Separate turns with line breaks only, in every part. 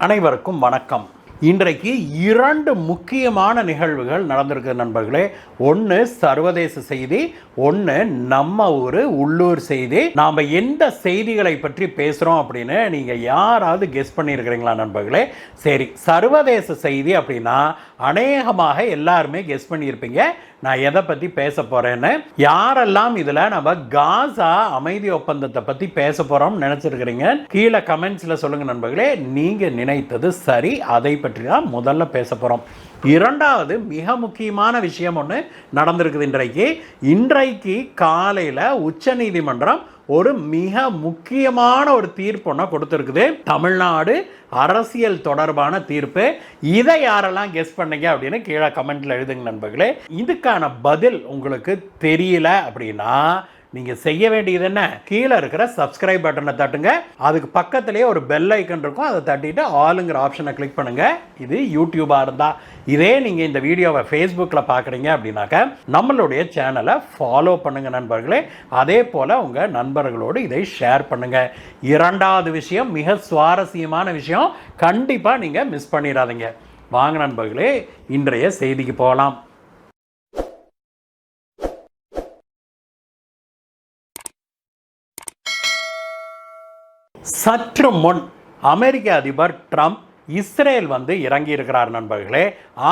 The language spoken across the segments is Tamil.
அனைவருக்கும் வணக்கம். இன்றைக்கு இரண்டு முக்கியமான நிகழ்வுகள் நடந்திருக்கு நண்பர்களே. ஒன்று சர்வதேச செய்தி, ஒன்று நம்ம உள்ளூர் செய்தி. நாம் எந்த செய்திகளை பற்றி பேசுகிறோம் அப்படின்னு நீங்கள் யாராவது கெஸ் பண்ணியிருக்கிறீங்களா நண்பர்களே? சரி, சர்வதேச செய்தி அப்படின்னா அநேகமாக எல்லாருமே கெஸ் பண்ணியிருப்பீங்க நான் எதை பற்றி பேச போகிறேன்னு. யாரெல்லாம் இதில் நம்ம காசா அமைதி ஒப்பந்தத்தை பற்றி பேச போகிறோம்னு நினச்சிருக்கிறீங்க கீழே கமெண்ட்ஸில் சொல்லுங்கள் நண்பர்களே. நீங்கள் நினைத்தது சரி, அதை பற்றி தான் முதல்ல பேச போகிறோம். இரண்டாவது மிக முக்கியமான விஷயம் ஒன்று நடந்திருக்குது. இன்றைக்கு காலையில் உச்சநீதிமன்றம் ஒரு மிக முக்கியமான ஒரு தீர்ப்பு ஒன்று கொடுத்துருக்குது. தமிழ்நாடு அரசியல் தொடர்பான தீர்ப்பு. இதை யாரெல்லாம் கெஸ் பண்ணீங்க அப்படின்னு கீழே கமெண்ட்ல எழுதுங்க நண்பர்களே. இதுக்கான பதில் உங்களுக்கு தெரியல அப்படின்னா நீங்கள் செய்ய வேண்டியது என்ன? கீழே இருக்கிற சப்ஸ்கிரைப் பட்டனை தட்டுங்க. அதுக்கு பக்கத்திலேயே ஒரு பெல் ஐக்கன் இருக்கும், அதை தட்டிட்டு ஆளுங்கிற ஆப்ஷனை கிளிக் பண்ணுங்க. இது யூடியூபாக இருந்தால், இதே நீங்கள் இந்த வீடியோவை ஃபேஸ்புக்கில் பார்க்குறீங்க அப்படின்னாக்க நம்மளுடைய சேனலை ஃபாலோ பண்ணுங்கள் நண்பர்களே. அதே போல் உங்கள் நண்பர்களோடு இதை ஷேர் பண்ணுங்கள். இரண்டாவது விஷயம், மிக சுவாரஸ்யமான விஷயம், கண்டிப்பாக நீங்கள் மிஸ் பண்ணிடாதீங்க. வாங்க நண்பர்களே, இன்றைய செய்திக்கு போகலாம். சற்று முன் அமெரிக்க அதிபர் ட்ரம்ப் இஸ்ரேல் இறங்கி இருக்கிறார் நண்பர்களே.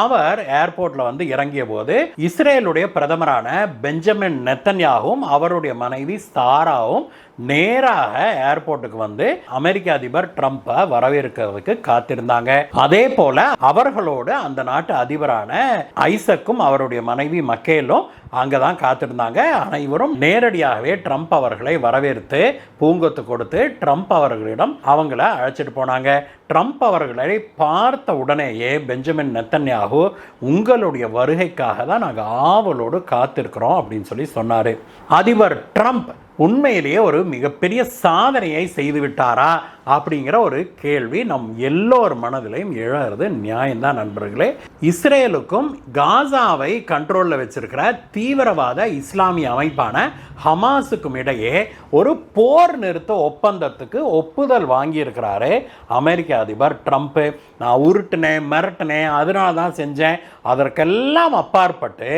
அவர் ஏர்போர்ட்ல இறங்கிய போது இஸ்ரேலுடைய பிரதமரான பெஞ்சமின் நெத்தன்யாகும் அவருடைய மனைவி சாராவும் நேராக ஏர்போர்ட்டுக்கு அமெரிக்க அதிபர் ட்ரம்பை வரவேற்கிறதுக்கு காத்திருந்தாங்க. அதே போல அவர்களோடு அந்த நாட்டு அதிபரான ஐசக்கும் அவருடைய மனைவி மக்கேலும் அங்கதான் காத்திருந்தாங்க. அனைவரும் நேரடியாகவே ட்ரம்ப் அவர்களை வரவேற்று பூங்கொத்து கொடுத்து ட்ரம்ப் அவர்களிடம் அவங்கள அழைச்சிட்டு போனாங்க. ட்ரம்ப் அவர்களை பார்த்த உடனேயே பெஞ்சமின் நெத்தன்யாகு உங்களுடைய வருகைக்காக தான் நாங்கள் ஆவலோடு காத்திருக்கிறோம் அப்படின்னு சொல்லி சொன்னார். அதிபர் ட்ரம்ப் உண்மையிலேயே ஒரு மிகப்பெரிய சாதனையை செய்து விட்டாரா அப்படிங்கிற ஒரு கேள்வி நம் எல்லோர் மனதிலையும் எழறது நியாயம்தான் நண்பர்களே. இஸ்ரேலுக்கும் காசாவை கண்ட்ரோலில் வச்சிருக்கிற தீவிரவாத இஸ்லாமிய அமைப்பான ஹமாஸுக்கும் இடையே ஒரு போர் நிறுத்த ஒப்பந்தத்துக்கு ஒப்புதல் வாங்கியிருக்கிறாரு அமெரிக்க அதிபர் ட்ரம்ப். நான் உருட்டினேன், மிரட்டினேன், அதனால தான் செஞ்சேன், அதற்கெல்லாம் அப்பாற்பட்டு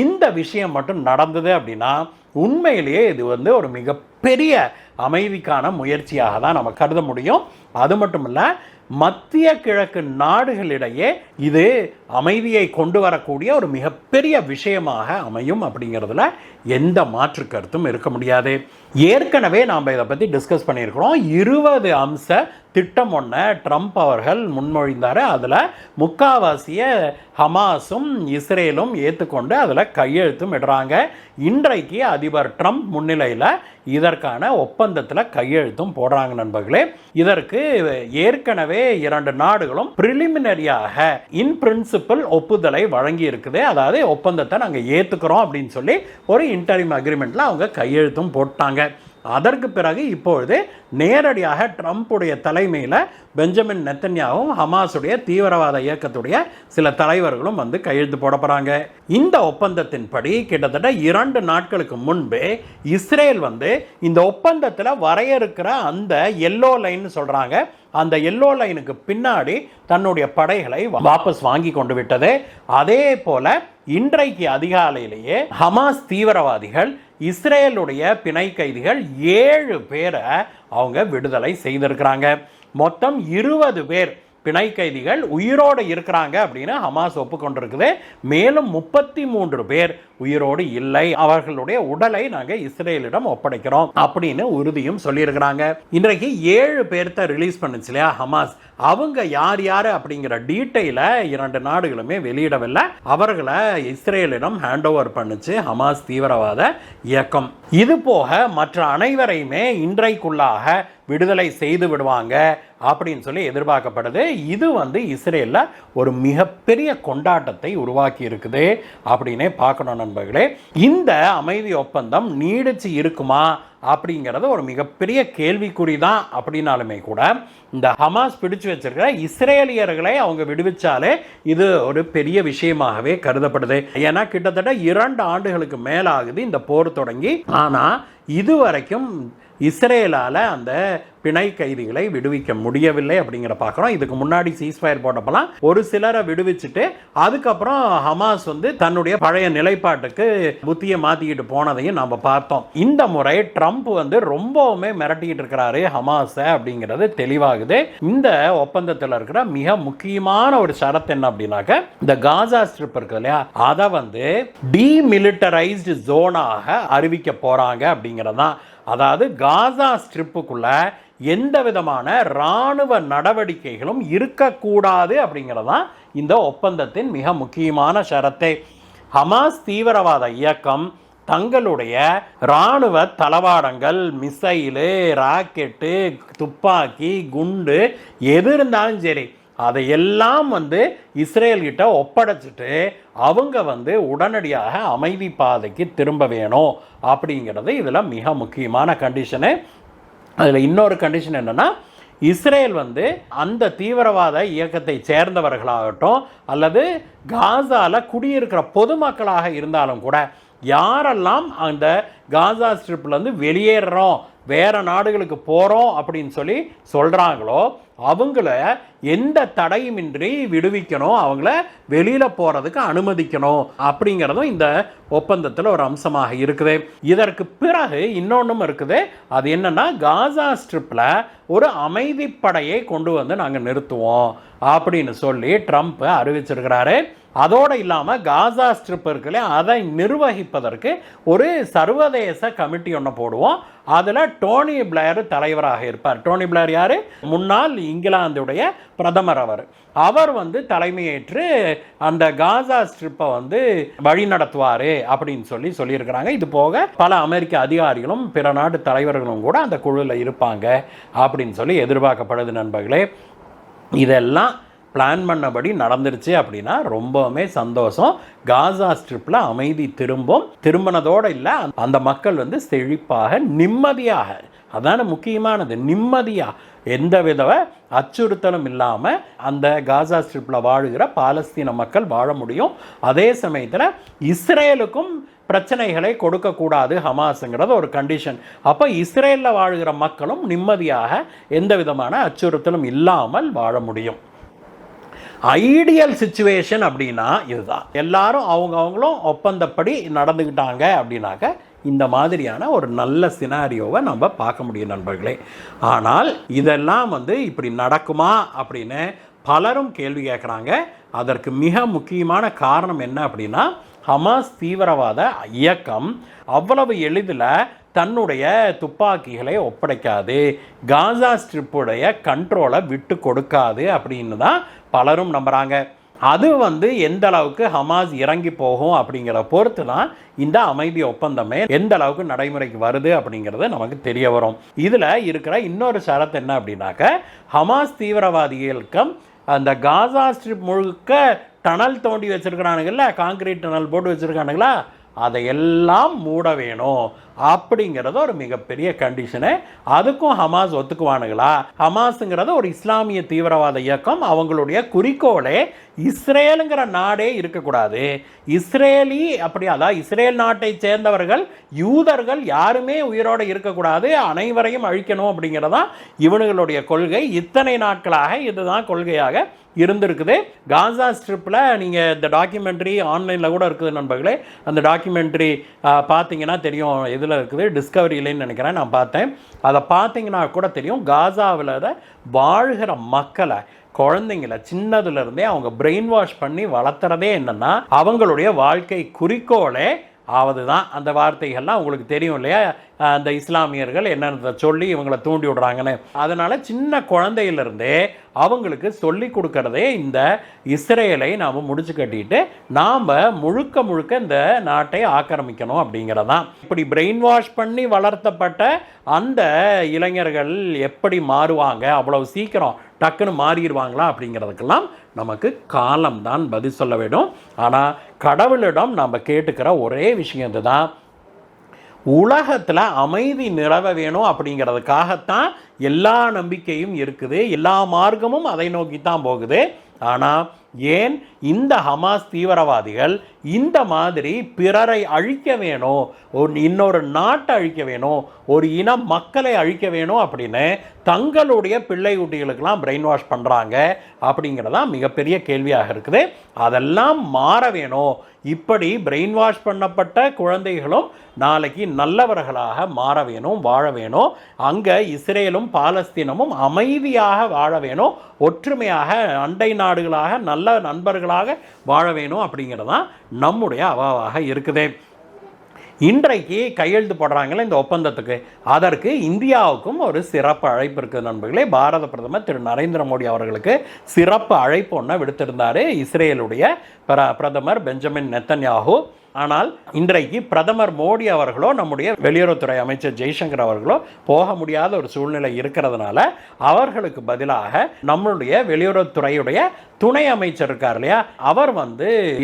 இந்த விஷயம் மட்டும் நடந்தது அப்படின்னா உண்மையிலேயே இது ஒரு மிகப்பெரிய அமைதிக்கான முயற்சியாக தான் நம்ம கருத முடியும். அது மட்டும் இல்லை, மத்திய கிழக்கு நாடுகளிடையே இது அமைதியை கொண்டு வரக்கூடிய ஒரு மிகப்பெரிய விஷயமாக அமையும் அப்படிங்கிறதுல எந்த மாற்று கருத்தும் இருக்க முடியாது. ஏற்கனவே நாம் இதை பற்றி டிஸ்கஸ் பண்ணியிருக்கிறோம். 20 அம்ச திட்டம் ஒன்று ட்ரம்ப் அவர்கள் முன்மொழிந்தார். அதில் முக்காவாசிய ஹமாஸும் இஸ்ரேலும் ஏற்றுக்கொண்டு அதில் கையெழுத்தும் இடுறாங்க. இன்றைக்கு அதிபர் ட்ரம்ப் முன்னிலையில் இதற்கான ஒப்பந்தத்தில் கையெழுத்தும் போடுறாங்க நண்பர்களே. இதற்கு ஏற்கனவே 2 நாடுகளும் பிரிலிமினரியாக இன் பிரின்சிபல் ஒப்புதலை வழங்கி இருக்குது. அதாவது ஒப்பந்தத்தை நாங்கள் ஏற்றுக்கிறோம் அப்படின்னு சொல்லி ஒரு இன்டரிம் அக்ரிமெண்ட்டில் அவங்க கையெழுத்தும் போட்டாங்க. அதற்கு பிறகு இப்பொழுது நேரடியாக ட்ரம்ப்புடைய தலைமையில் பெஞ்சமின் நெத்தன்யாவும் ஹமாஸுடைய தீவிரவாத இயக்கத்துடைய சில தலைவர்களும் கையெழுத்து போட போகிறாங்க. இந்த ஒப்பந்தத்தின்படி கிட்டத்தட்ட 2 நாட்களுக்கு முன்பே இஸ்ரேல் இந்த ஒப்பந்தத்தில் வரையறுக்கிற அந்த எல்லோ லைன் சொல்கிறாங்க, அந்த எல்லோ லைனுக்கு பின்னாடி தன்னுடைய படைகளை வாபஸ் வாங்கி கொண்டு விட்டது. அதே போல இன்றைக்கு அதிகாலையிலேயே ஹமாஸ் தீவிரவாதிகள் இஸ்ரேலுடைய பிணை கைதிகள் 7 பேரை அவங்க விடுதலை செய்திருக்கிறாங்க. மொத்தம் 20 பேர் பிணை கைதிகள் உயிரோடு இருக்கிறாங்க அப்படின்னு ஹமாஸ் ஒப்புக்கொண்டிருக்குது. மேலும் 33 பேர் உயிரோடு இல்லை, அவர்களுடைய உடலை நாங்கள் இஸ்ரேலிடம் ஒப்படைக்கிறோம் அப்படின்னு உறுதியும் சொல்லியிருக்கிறாங்க. இன்றைக்கு 7 பேர்த்த ரிலீஸ் பண்ணுச்சு இல்லையா ஹமாஸ், அவங்க யார் யார் அப்படிங்கிற டீட்டெயிலை 2 நாடுகளுமே வெளியிடவில்லை. அவர்களை இஸ்ரேலிடம் ஹேண்ட் ஓவர் பண்ணுச்சு ஹமாஸ் தீவிரவாத இயக்கம். இது போக மற்ற அனைவரையுமே இன்றைக்குள்ளாக விடுதலை செய்து விடுவாங்க அப்படின்னு சொல்லி எதிர்பார்க்கப்படுது. இது இஸ்ரேலில் ஒரு மிகப்பெரிய கொண்டாட்டத்தை உருவாக்கி இருக்குது அப்படின்னே பார்க்கணும் நண்பர்களே. இந்த அமைதி ஒப்பந்தம் நீடிச்சு இருக்குமா அப்படிங்கிறது ஒரு மிகப்பெரிய கேள்விக்குறி தான். அப்படின்னாலுமே கூட இந்த ஹமாஸ் பிடிச்சு வச்சிருக்கிற இஸ்ரேலியர்களை அவங்க விடுவிச்சாலே இது ஒரு பெரிய விஷயமாகவே கருதப்படுது. ஏன்னா கிட்டத்தட்ட 2 ஆண்டுகளுக்கு மேலாகுது இந்த போர் தொடங்கி. ஆனால் இதுவரைக்கும் இஸ்ரேலால் அந்த பிணை கைதிகளை விடுவிக்க முடியவில்லை அப்படிங்கிற பார்க்குறோம். இதுக்கு முன்னாடி சீஸ்ஃபயர் போட்டப்பெல்லாம் ஒரு சிலரை விடுவிச்சுட்டு அதுக்கப்புறம் ஹமாஸ் வந்து தன்னுடைய பழைய நிலைப்பாட்டுக்கு புத்தியை மாற்றிக்கிட்டு போனதையும் நம்ம பார்த்தோம். இந்த முறை ட்ரம்ப் வந்து ரொம்பவுமே மிரட்டிக்கிட்டு இருக்கிறாரு ஹமாஸை அப்படிங்கிறது தெளிவாகுது. இந்த ஒப்பந்தத்தில் இருக்கிற மிக முக்கியமான ஒரு ஷரத்து என்ன அப்படின்னாக்க, இந்த காசா ஸ்ட்ரிப் இருக்கு இல்லையா, அதை வந்து டீமிலிட்டரைஸ்டு ஜோனாக அறிவிக்க போறாங்க அப்படிங்கிறதான். அதாவது காசா ஸ்ட்ரிப்புக்குள்ள எந்த விதமான இராணுவ நடவடிக்கைகளும் இருக்கக்கூடாது அப்படிங்கிறதான் இந்த ஒப்பந்தத்தின் மிக முக்கியமான ஷரத்தை. ஹமாஸ் தீவிரவாத இயக்கம் தங்களுடைய இராணுவ தளவாடங்கள், மிசைலு, ராக்கெட்டு, துப்பாக்கி, குண்டு எது இருந்தாலும் சரி அதையெல்லாம் வந்து இஸ்ரேல் கிட்ட ஒப்படைச்சிட்டு அவங்க வந்து உடனடியாக அமைதி பாதைக்கு திரும்ப வேணும் அப்படிங்கிறது இதில் மிக முக்கியமான கண்டிஷனு. அதில் இன்னொரு கண்டிஷன் என்னென்னா, இஸ்ரேல் வந்து அந்த தீவிரவாத இயக்கத்தை சேர்ந்தவர்களாகட்டும் அல்லது காசாவில் குடியிருக்கிற பொதுமக்களாக இருந்தாலும் கூட யாரெல்லாம் அந்த காசா ஸ்ட்ரிப்லேருந்து வெளியேறோம், வேறு நாடுகளுக்கு போகிறோம் அப்படின்னு சொல்லி சொல்கிறாங்களோ அவங்கள எந்த தடையுமின்றி விடுவிக்கணும், அவங்கள வெளியில் போகிறதுக்கு அனுமதிக்கணும் அப்படிங்கிறதும் இந்த ஒப்பந்தத்தில் ஒரு அம்சமாக இருக்குது. இதற்கு பிறகு இன்னொன்றும் இருக்குது. அது என்னென்னா, காசா ஸ்ட்ரிப்பில் ஒரு அமைதிப்படையை கொண்டு வந்து நாங்கள் நிறுத்துவோம் அப்படின்னு சொல்லி ட்ரம்ப் அறிவிச்சிருக்கிறாரு. அதோடு இல்லாமல் காசா ஸ்ட்ரிப் இருக்குல்ல, அதை நிர்வகிப்பதற்கு ஒரு சர்வதேச கமிட்டி ஒன்று போடுவோம். அதில் டோனி பிளேர் தலைவராக இருப்பார். டோனி பிளேர் யார்? முன்னாள் இங்கிலாந்துடைய பிரதமர். அவர் வந்து தலைமையேற்று அந்த காசா ஸ்ட்ரிப்பை வந்து வழி நடத்துவார் அப்படின்னு சொல்லியிருக்கிறாங்க. இது போக பல அமெரிக்க அதிகாரிகளும் பிற நாட்டு தலைவர்களும் கூட அந்த குழுவில் இருப்பாங்க அப்படின்னு சொல்லி எதிர்பார்க்கப்படுது. நண்பர்களே, இதெல்லாம் பிளான் பண்ணபடி நடந்துருச்சு அப்படின்னா ரொம்பவுமே சந்தோஷம். காசா ஸ்ட்ரிப்பில் அமைதி திரும்பினதோடு இல்லை, அந்த மக்கள் வந்து செழிப்பாக நிம்மதியாக, அதான முக்கியமானது, நிம்மதியாக எந்த வித அச்சுறுத்தலும் இல்லாமல் அந்த காசா ஸ்ட்ரிப்பில் வாழுகிற பாலஸ்தீன மக்கள் வாழ முடியும். அதே சமயத்தில் இஸ்ரேலுக்கும் பிரச்சனைகளை கொடுக்கக்கூடாது ஹமாஸுங்கிறது ஒரு கண்டிஷன். அப்போ இஸ்ரேலில் வாழுகிற மக்களும் நிம்மதியாக எந்த விதமான அச்சுறுத்தலும் இல்லாமல் வாழ முடியும். ஐடியல் சிச்சுவேஷன் அப்படின்னா இதுதான். எல்லாரும் அவங்களும் ஒப்பந்தப்படி நடந்துக்கிட்டாங்க அப்படின்னாக்க இந்த மாதிரியான ஒரு நல்ல சினாரியோவை நம்ம பார்க்க முடியும் நண்பர்களே. ஆனால் இதெல்லாம் வந்து இப்படி நடக்குமா அப்படின்னு பலரும் கேள்வி கேட்குறாங்க. அதற்கு மிக முக்கியமான காரணம் என்ன அப்படின்னா, ஹமாஸ் தீவிரவாத இயக்கம் அவ்வளவு எளிதில் தன்னுடைய துப்பாக்கிகளை ஒப்படைக்காது, காசா ஸ்ட்ரிப்புடைய கண்ட்ரோலை விட்டு கொடுக்காது அப்படின்னு தான் பலரும் நம்புகிறாங்க. அது வந்து எந்த அளவுக்கு ஹமாஸ் இறங்கி போகும் அப்படிங்கிற பொறுத்து தான் இந்த அமைதி ஒப்பந்தமே எந்த அளவுக்கு நடைமுறைக்கு வருது அப்படிங்கிறது நமக்கு தெரிய வரும். இதில் இருக்கிற இன்னொரு ஷரத்து என்ன அப்படின்னாக்க, ஹமாஸ் தீவிரவாதி இயக்கம் அந்த காசா ஸ்ட்ரிப் முழுக்க டனல் தோண்டி வச்சுருக்கிறானுங்கள, காங்கிரீட் டனல் போட்டு வச்சுருக்கானுங்களா, அதையெல்லாம் மூட வேணும் அப்படிங்கிறது ஒரு மிகப்பெரிய கண்டிஷனு. அதுக்கும் ஹமாஸ் ஒத்துக்குவானுங்களா? ஹமாஸுங்கிறது ஒரு இஸ்லாமிய தீவிரவாத இயக்கம். அவங்களுடைய குறிக்கோளே இஸ்ரேலுங்கிற நாடே இருக்கக்கூடாது. இஸ்ரேலி அப்படி, அதாவது இஸ்ரேல் நாட்டை சேர்ந்தவர்கள் யூதர்கள் யாருமே உயிரோடு இருக்கக்கூடாது, அனைவரையும் அழிக்கணும் அப்படிங்கிறதான் இவனுங்களுடைய கொள்கை. இத்தனை நாட்களாக இதுதான் கொள்கையாக இருந்திருக்குது. காசா ஸ்ட்ரிப்பில் நீங்கள் இந்த டாக்குமெண்ட்ரி ஆன்லைனில் கூட இருக்குது நண்பர்களே. அந்த டாக்குமெண்ட்ரி பார்த்தீங்கன்னா தெரியும், இதில் இருக்குது, டிஸ்கவரியிலேன்னு நினைக்கிறேன், நான் பார்த்தேன். அதை பார்த்தீங்கன்னா கூட தெரியும், காசாவில் வாழ்கிற மக்களை, குழந்தைங்கள சின்னதுலேருந்தே அவங்க பிரெயின் வாஷ் பண்ணி வளர்த்துறதே என்னென்னா அவங்களுடைய வாழ்க்கை குறிக்கோளே ஆவதுதான். அந்த வார்த்தைகள்லாம் உங்களுக்கு தெரியும் இல்லையா, அந்த இஸ்லாமியர்கள் என்னென்ன சொல்லி இவங்களை தூண்டி விடுறாங்கன்னு. அதனால் சின்ன குழந்தையிலிருந்தே அவங்களுக்கு சொல்லி கொடுக்கறதே இந்த இஸ்ரேலை நாம் முடிச்சு கட்டிட்டு நாம் முழுக்க இந்த நாட்டை ஆக்கிரமிக்கணும் அப்படிங்கிறதான். இப்படி பிரெயின் வாஷ் பண்ணி வளர்த்தப்பட்ட அந்த இளைஞர்கள் எப்படி மாறுவாங்க, அவ்வளவு சீக்கிரம் டக்குன்னு மாறிடுவாங்களா அப்படிங்கிறதுக்கெல்லாம் நமக்கு காலம்தான் பதில் சொல்ல வேண்டும். ஆனால் கடவுளிடம் நம்ம கேட்டுக்கிற ஒரே விஷயம் இதுதான், உலகத்தில் அமைதி நிலவ வேணும் அப்படிங்கிறதுக்காகத்தான் எல்லா நம்பிக்கையும் இருக்குது, எல்லா மார்க்கமும் அதை நோக்கி தான் போகுது. ஆனால் ஏன் இந்த ஹமாஸ் தீவிரவாதிகள் இந்த மாதிரி பிறரை அழிக்க வேணும், இன்னொரு நாட்டை அழிக்க வேணும், ஒரு இன மக்களை அழிக்க வேணும் அப்படின்னு தங்களுடைய பிள்ளை குட்டிகளுக்கெல்லாம் பிரெயின் வாஷ் பண்ணுறாங்க அப்படிங்கிறதான் மிகப்பெரிய கேள்வியாக இருக்குது. அதெல்லாம் மாற வேணும். இப்படி பிரெயின் வாஷ் பண்ணப்பட்ட குழந்தைகளும் நாளைக்கு நல்லவர்களாக மாற வேணும், வாழ வேணும். அங்கே இஸ்ரேலும் பாலஸ்தீனமும் அமைதியாக வாழ வேணும், ஒற்றுமையாக அண்டை நாடுகளாக நல்ல நண்பர்களாக வாழ வேணும் அப்படிங்கிறதான் நம்முடைய அவாவாக இருக்குது. இன்றைக்கு கையெழுத்து போடுறாங்களே இந்த ஒப்பந்தத்துக்கு, அதற்கு இந்தியாவுக்கும் ஒரு சிறப்பு அழைப்பு இருக்குது நண்பர்களே. பாரத பிரதமர் திரு நரேந்திர மோடி அவர்களுக்கு சிறப்பு அழைப்பு ஒன்று விடுத்திருந்தார் இஸ்ரேலுடைய பிரதமர் பெஞ்சமின் நெத்தன்யாஹூ. ஆனால் இன்றைக்கு பிரதமர் மோடி அவர்களோ நம்முடைய வெளியுறவுத்துறை அமைச்சர் ஜெய்சங்கர் அவர்களோ போக முடியாத ஒரு சூழ்நிலை இருக்கிறதுனால அவர்களுக்கு பதிலாக நம்மளுடைய வெளியுறவுத்துறையுடைய துணை அமைச்சர் இருக்கார் இல்லையா, அவர்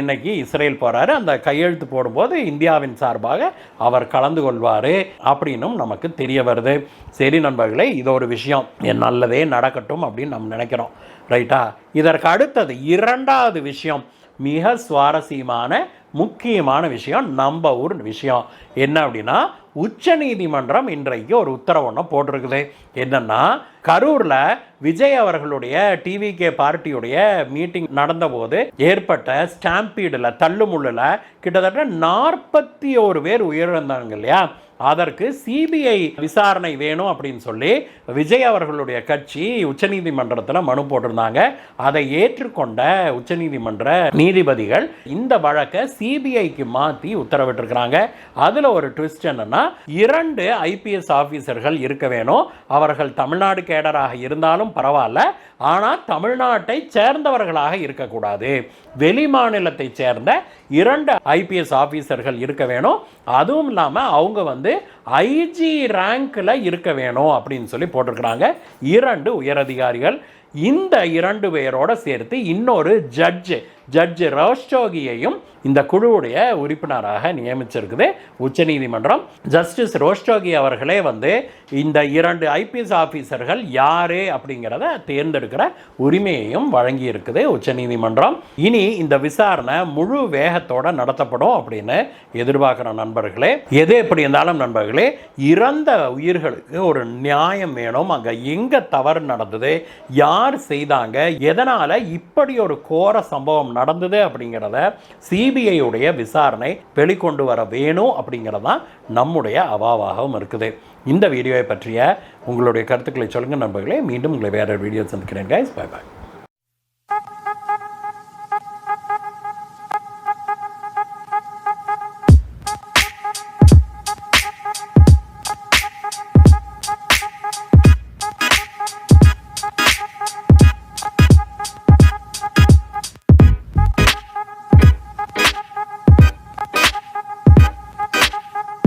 இன்னைக்கு இஸ்ரேல் போறாரு. அந்த கையெழுத்து போடும்போது இந்தியாவின் சார்பாக அவர் கலந்து கொள்வார் அப்படின்னும் நமக்கு தெரிய வருது. சரி நண்பர்களே, இது ஒரு விஷயம், நல்லதே நடக்கட்டும் அப்படின்னு நம்ம நினைக்கிறோம், ரைட்டா? இதற்கு அடுத்தது இரண்டாவது விஷயம், மிக சுவாரஸ்யமான முக்கியமான விஷயம், நம்ம ஊர் விஷயம் என்ன அப்படின்னா, உச்ச நீதிமன்றம் இன்றைக்கு ஒரு உத்தரவு ஒன்று போட்டிருக்குது. என்னன்னா, கரூரில் விஜய் அவர்களுடைய டிவிகே பார்ட்டியுடைய மீட்டிங் நடந்தபோது ஏற்பட்ட ஸ்டாம்பீடில் தள்ளுமுள்ளில் கிட்டத்தட்ட 41 பேர் உயிரிழந்தாங்க இல்லையா, அதற்கு சிபிஐ விசாரணை வேணும் அப்படின்னு சொல்லி விஜய் அவர்களுடைய கட்சி உச்சநீதிமன்றத்தில் மனு போட்டிருந்தாங்க. அதை ஏற்றுக்கொண்ட உச்சநீதிமன்ற நீதிபதிகள் இந்த வழக்கை சிபிஐக்கு மாற்றி உத்தரவிட்டிருக்கிறாங்க. அதில் ஒரு ட்விஸ்ட் என்னன்னா, 2 ஐபிஎஸ் ஆஃபீஸர்கள் இருக்க வேணும். அவர்கள் தமிழ்நாடு கேடராக இருந்தாலும் பரவாயில்ல, ஆனால் தமிழ்நாட்டை சேர்ந்தவர்களாக இருக்கக்கூடாது. வெளி மாநிலத்தை சேர்ந்த 2 ஐபிஎஸ் ஆஃபீஸர்கள் இருக்க வேணும். அதுவும் இல்லாமல் அவங்க ஐஜி ரேங்க்ல இருக்க வேணும் அப்படின்னு சொல்லி போட்டிருக்கிறாங்க 2 உயரதிகாரிகள். இந்த 2 பேரோட சேர்த்து இன்னொரு ஜட்ஜ் ரோஸ்டோகியையும் இந்த குழுவுடைய உறுப்பினராக நியமிச்சிருக்குது உச்சநீதிமன்றம். ஜஸ்டிஸ் ரோஸ்டோகி அவர்களே இந்த 2 ஐபிஎஸ் ஆஃபீஸர்கள் யாரு அப்படிங்கிறத தேர்ந்தெடுக்கிற உரிமையையும் வழங்கி இருக்குது உச்சநீதிமன்றம். இனி இந்த விசாரணை முழு வேகத்தோட நடத்தப்படும் அப்படின்னு எதிர்பார்க்கிற நண்பர்களே. எது எப்படி இருந்தாலும் நண்பர்களே, இறந்த உயிர்களுக்கு ஒரு நியாயம் வேணும். அங்க எங்க தவறு நடந்தது, யார் செய்தாங்க, எதனால இப்படி ஒரு கோர சம்பவம் நடந்தது அப்படிங்கிறத சிபிஐ உடைய விசாரணை வெளிக்கொண்டு வர வேணும் அப்படிங்கிறதான் நம்முடைய அவாவாகவும் இருக்குது. இந்த வீடியோவை பற்றிய உங்களுடைய கருத்துக்களை சொல்லுங்கள் நண்பர்களே. மீண்டும் உங்களை வேற வீடியோ சந்திக்கிறேன் கைஸ். Bye bye.